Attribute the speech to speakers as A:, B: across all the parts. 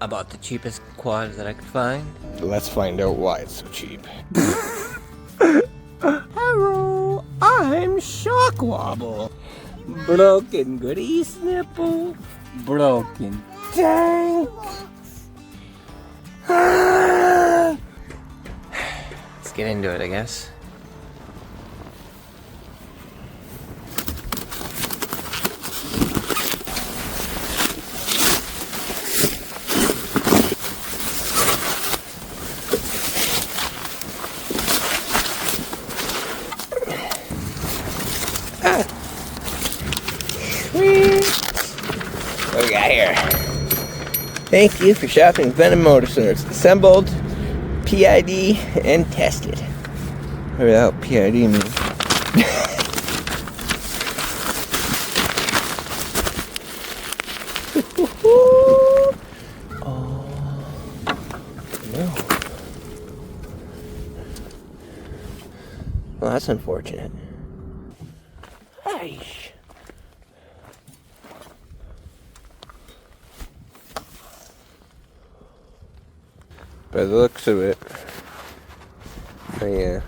A: I bought the cheapest quad that I could find.
B: Let's find out why it's so cheap.
A: Hello, I'm Shock Wobble. Broken grease nipple, broken tank. Let's get into it, I guess. What we got here? Thank you for shopping Venom Motorsports. Assembled, PID, and tested. Without PID means. Oh no. Well, that's unfortunate. Hi. By the looks of it, my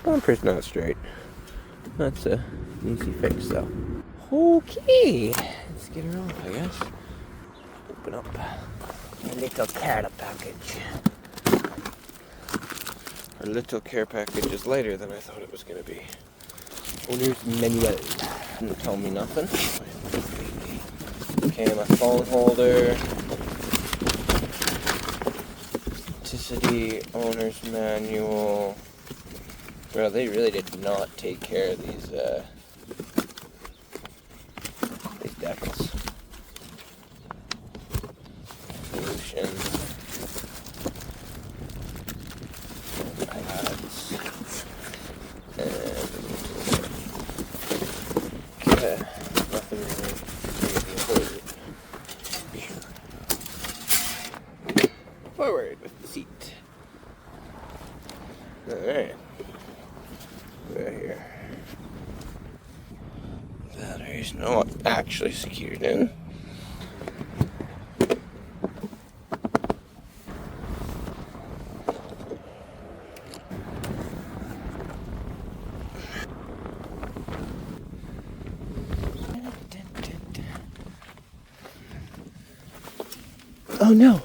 A: bumper's not straight. That's an easy fix though. Okay, let's get her off, I guess. Open up a little care package. Our little care package is lighter than I thought it was going to be. Owner's manual. Didn't tell me nothing. Okay, my phone holder. Owner's manual. Well, they really did not take care of these decals. Solution. Pads. And nothing really important. Forward with the seat. Alright. Right here. Batteries not actually secured in. Oh no!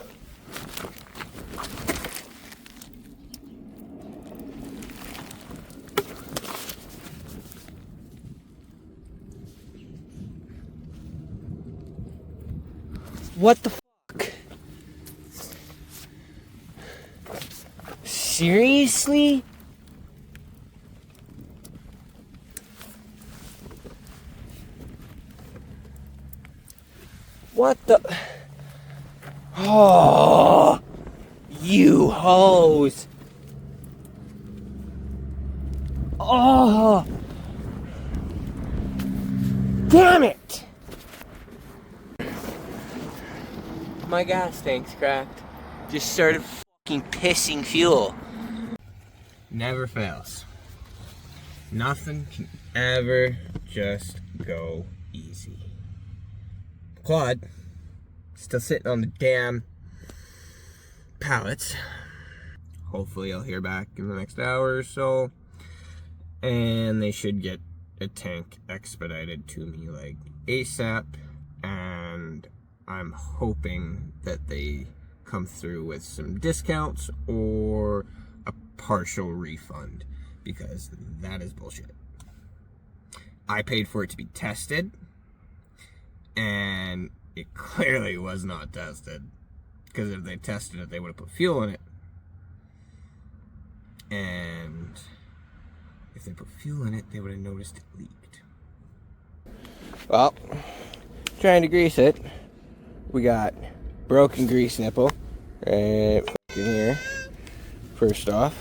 A: What the fuck? Seriously? What the? Oh, you hoes. Oh, damn it. My gas tank's cracked. Just started fucking pissing fuel. Never fails. Nothing can ever just go easy. Quad, still sitting on the damn pallets. Hopefully I'll hear back in the next hour or so. And they should get a tank expedited to me like ASAP. And I'm hoping that they come through with some discounts or a partial refund, because that is bullshit. I paid for it to be tested, and it clearly was not tested, because if they tested it, they would have put fuel in it. And if they put fuel in it, they would have noticed it leaked. Well, trying to grease it. We got broken grease nipple right fucking here. First off,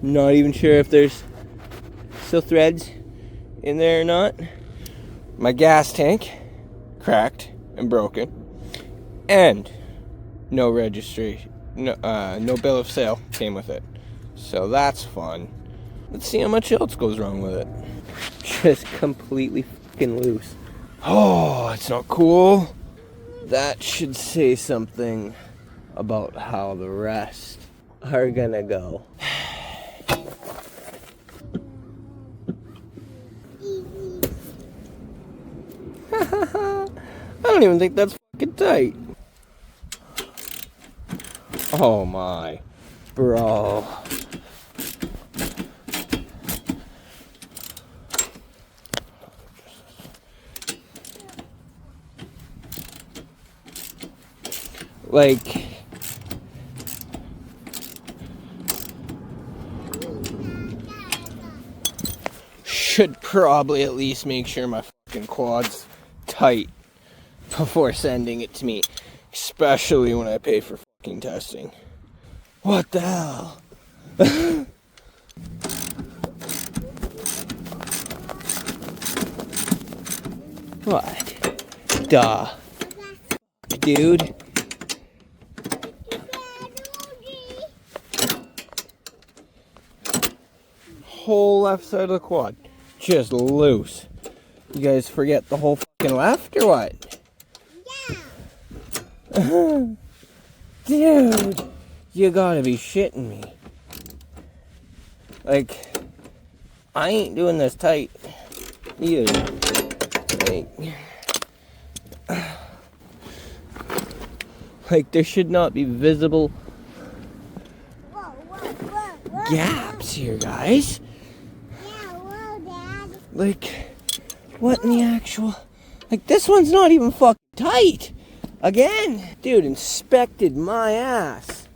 A: not even sure if there's still threads in there or not. My gas tank cracked and broken, and no registration, no bill of sale came with it. So that's fun. Let's see how much else goes wrong with it. Just completely fucking loose. Oh, it's not cool. That should say something about how the rest are gonna go. I don't even think that's fucking tight. Oh my, bro. Like, should probably at least make sure my fucking quad's tight before sending it to me, especially when I pay for fucking testing. What the hell? What? Duh. Dude. Whole left side of the quad just loose. You guys forget the whole fucking left or what? Yeah. Dude, you gotta be shitting me. Like, I ain't doing this tight either. Like there should not be visible gaps here, guys. Like, what in the actual... Like, this one's not even fucking tight. Again. Dude, inspected my ass.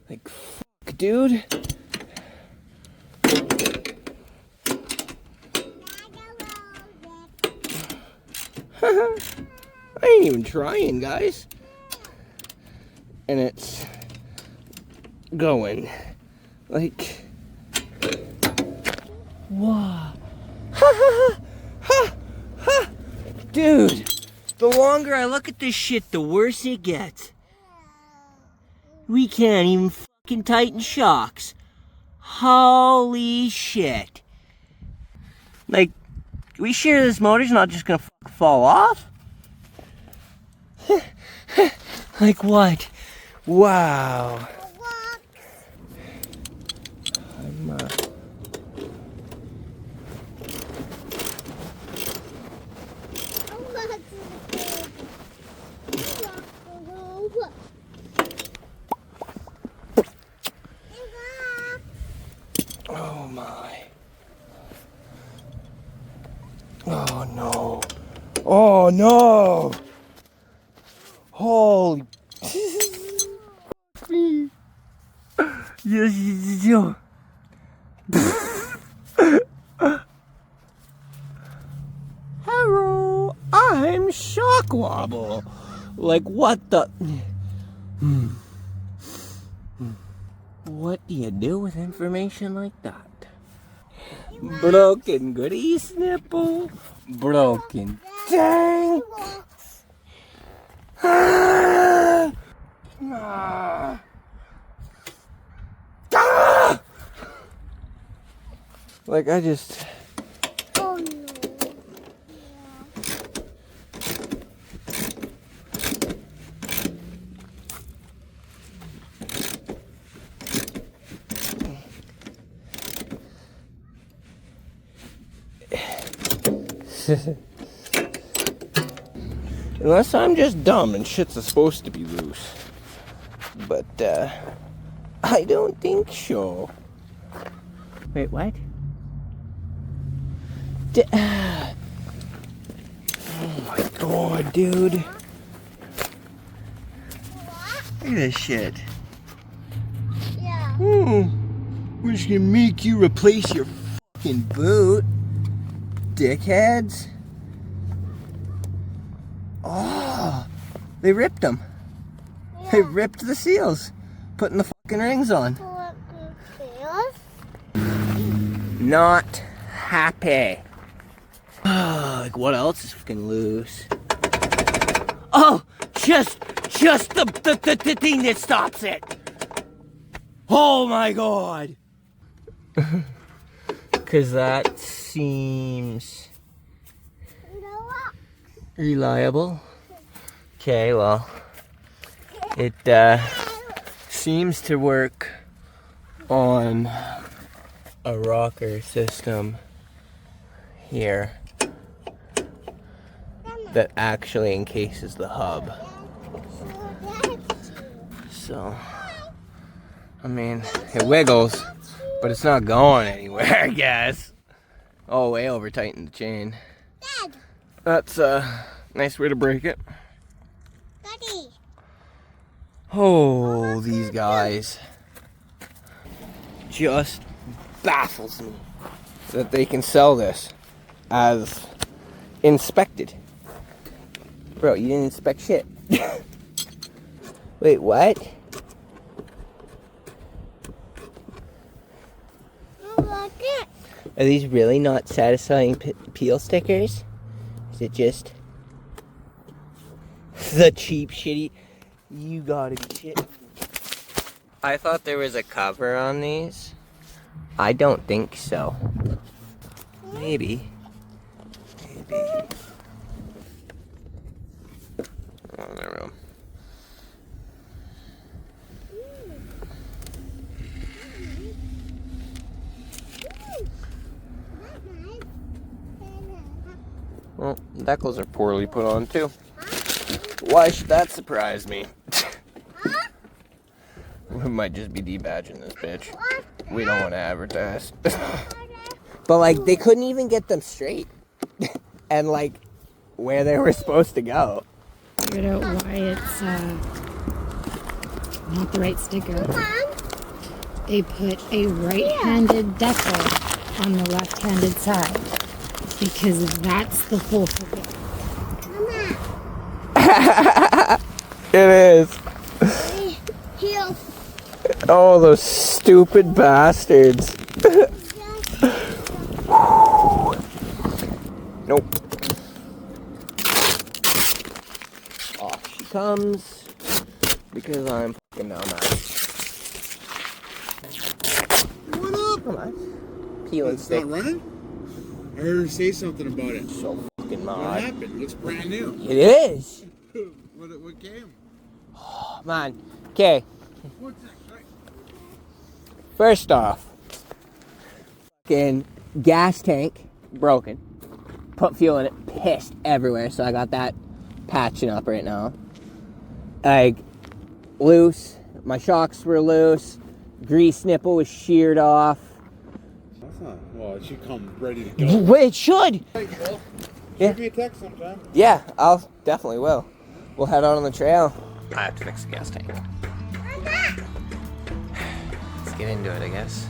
A: Like, fuck, dude. I ain't even trying, guys. And it's going like, wow. Dude, the longer I look at this shit, the worse it gets. We can't even fucking tighten shocks. Holy shit. Like, are we sure this motor's not just gonna fall off? Like what? Wow. Oh my. Oh no. Oh no. Holy. Yes. Hello, I'm Shock Wobble. Like what the? What do you do with information like that? Broken grease nipple, broken tank. Like I just... Oh no. Unless I'm just dumb and shit's supposed to be loose. But, I don't think so. Wait, what? Oh my god, dude. Look at this shit. Yeah. We're just gonna make you replace your fucking boot, dickheads. Oh, they ripped them. Yeah. They ripped the seals, putting the fucking rings on. Not happy. Like what else is fucking loose? Oh, just the thing that stops it. Oh my god. Because that seems reliable. Okay, well, it seems to work on a rocker system here that actually encases the hub. So, I mean, it wiggles, but it's not going anywhere, I guess. Oh, way over tightened the chain.
C: Dad.
A: That's a nice way to break it.
C: Daddy.
A: Oh, these guys. Just baffles me that they can sell this as inspected. Bro, you didn't inspect shit. Wait, what? Are these really not satisfying peel stickers? Is it just the cheap shitty? You gotta be shitting. I thought there was a cover on these. I don't think so. Maybe. Oh, there we go. Well, decals are poorly put on too. Why should that surprise me? We might just be debadging this bitch. We don't want to advertise. But like, they couldn't even get them straight. And like, where they were supposed to go.
D: Figured out why it's not the right sticker. They put a right-handed decal on the left-handed side because that's the full figure.
A: It is. Oh, those stupid bastards. Nope. Off she comes because I'm fucking dumbass.
E: What up?
A: Come on. Peel and
E: It's
A: stick.
E: not running? I heard her say something about it.
A: So fucking
E: What
A: mod.
E: happened? It's brand new.
A: It is.
E: What came?
A: Oh, man. Okay.
E: What's that?
A: First off, fucking gas tank broken. Put fuel in it, pissed everywhere. So I got that patching up right now. Like, loose. My shocks were loose. Grease nipple was sheared off.
E: That's not. Well, it should come ready to go.
A: Wait, it should.
E: Hey, well,
A: Yeah.
E: give me a text sometime.
A: Yeah, I'll definitely will. We'll head out on the trail. I have to fix the gas tank. Let's get into it, I guess.